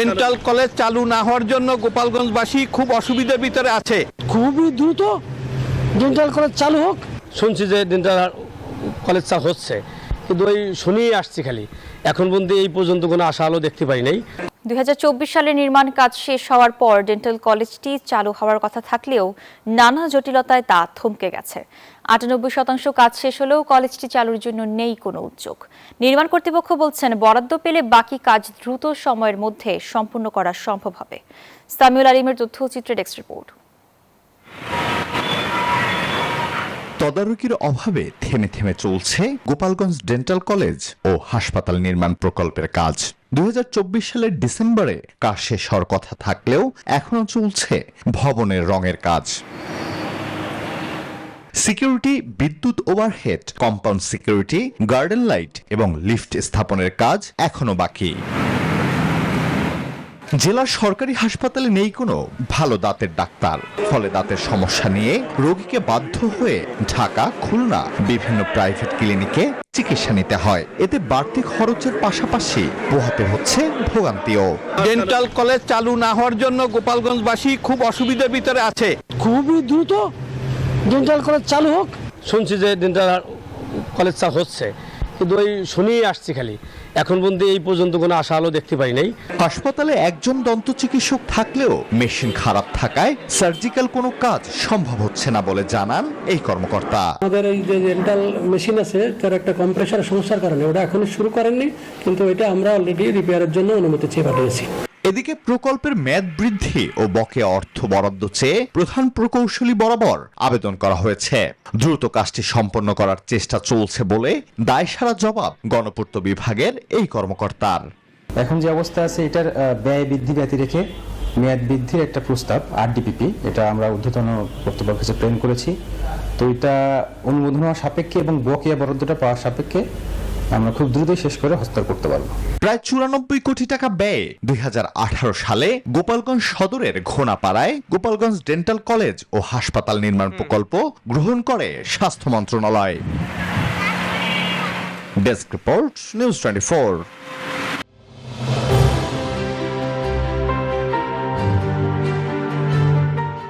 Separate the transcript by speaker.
Speaker 1: Dental college চালু না হওয়ার জন্য গোপালগঞ্জবাসী খুব অসুবিধার ভিতরে আছে।
Speaker 2: খুবই দ্রুত ডেন্টাল কলেজ চালু হোক।
Speaker 3: শুনছি যে ডেন্টাল কলেজ চালু হচ্ছে, কিন্তু ওই শুনিয়ে আসছি খালি, এখন পর্যন্ত এই পর্যন্ত কোনো আশা আলো দেখতে পাই নাই।
Speaker 4: 2024 সালে নির্মাণ কাজ শেষ হওয়ার পর ডেন্টাল কলেজটি চালু হওয়ার কথা থাকলেও নানা জটিলতায় তা থমকে গেছে। 98% কাজ শেষ হলেও কলেজটি চালুর জন্য নেই কোনো উদ্যোগ। নির্মাণ কর্তৃপক্ষ বলছেন বরাদ্দ পেলে বাকি কাজ দ্রুত সময়ের মধ্যে সম্পূর্ণ করা সম্ভব হবে। সামিউল আলিমের তথ্যচিত্রে ডেস্ক রিপোর্ট।
Speaker 5: তদারকির অভাবে থেমে থেমে চলছে গোপালগঞ্জ ডেন্টাল কলেজ ও হাসপাতাল নির্মাণ প্রকল্পের কাজ। 2024 সালের ডিসেম্বরে কাজ শেষ হওয়ার কথা থাকলেও এখনো চলছে ভবনের রঙের কাজ। সিকিউরিটি, বিদ্যুৎ overhead, compound security, garden light এবং লিফট স্থাপনের কাজ এখনো বাকি। জেলার সরকারি হাসপাতালে নেই কোনো ভালো দাঁতের ডাক্তার, ফলে দাঁতের সমস্যা নিয়ে রোগীকে বাধ্য হয়ে ঢাকা, খুলনা বিভিন্ন প্রাইভেট ক্লিনিকে চিকিৎসা নিতে হয়। এতে বাড়তি খরচের পাশাপাশি পোহাতে হচ্ছে ভোগান্তিও।
Speaker 1: ডেন্টাল কলেজ চালু না হওয়ার জন্য গোপালগঞ্জবাসী খুব অসুবিধার ভিতরে আছে।
Speaker 2: খুবই দ্রুত ডেন্টাল কলেজ চালু হোক।
Speaker 3: শুনছি যে ডেন্টাল কলেজ চালু হচ্ছে, কিন্তু ওই শুনিয়ে আসছি খালি, এখন পর্যন্ত এই পর্যন্ত কোনো আশা আলো দেখতে পাই নাই।
Speaker 5: হাসপাতালে একজন দন্ত চিকিৎসক থাকলেও মেশিন খারাপ থাকায় সার্জিক্যাল কোনো কাজ সম্ভব হচ্ছে না বলে জানান এই কর্মকর্তা।
Speaker 2: আমাদের এই যে ডেন্টাল মেশিন আছে তার একটা কম্প্রেসার সমস্যার কারণে ওটা এখনো শুরু করেননি, কিন্তু এটা আমরা অলরেডি রিপেয়ারের জন্য অনুমতি চেয়ে পাঠিয়েছি।
Speaker 5: এদিকে প্রকল্পের মেয়াদ বৃদ্ধি ও বকেয়া অর্থ বরাদ্দ চেয়ে প্রধান প্রকৌশলী বরাবর আবেদন করা হয়েছে। দ্রুত কাজটি সম্পন্ন করার চেষ্টা চলছে বলে দায়সারা জবাব গণপূর্ত বিভাগের এই কর্মকর্তার।
Speaker 6: এখন যে অবস্থা আছে এটার ব্যয় বৃদ্ধি ব্যতি রেখে মেয়াদ বৃদ্ধির একটা প্রস্তাব RDPP এটা আমরা ঊর্ধ্বতন কর্তৃপক্ষের কাছে প্রেরণ করেছি। তো এটা অনুমোদন হওয়া সাপেক্ষে এবং বকেয়া বরাদ্দটা পাওয়ার সাপেক্ষে আমরা খুব দ্রুতই শেষ করে হস্তান্তর করতে পারবো।
Speaker 5: প্রায় 94 কোটি টাকা ব্যয়ে 2018 সালে গোপালগঞ্জ সদরের ঘোনাপাড়ায় গোপালগঞ্জ ডেন্টাল কলেজ ও হাসপাতাল নির্মাণ প্রকল্প গ্রহণ করে স্বাস্থ্য মন্ত্রণালয়। Desk report, news 24।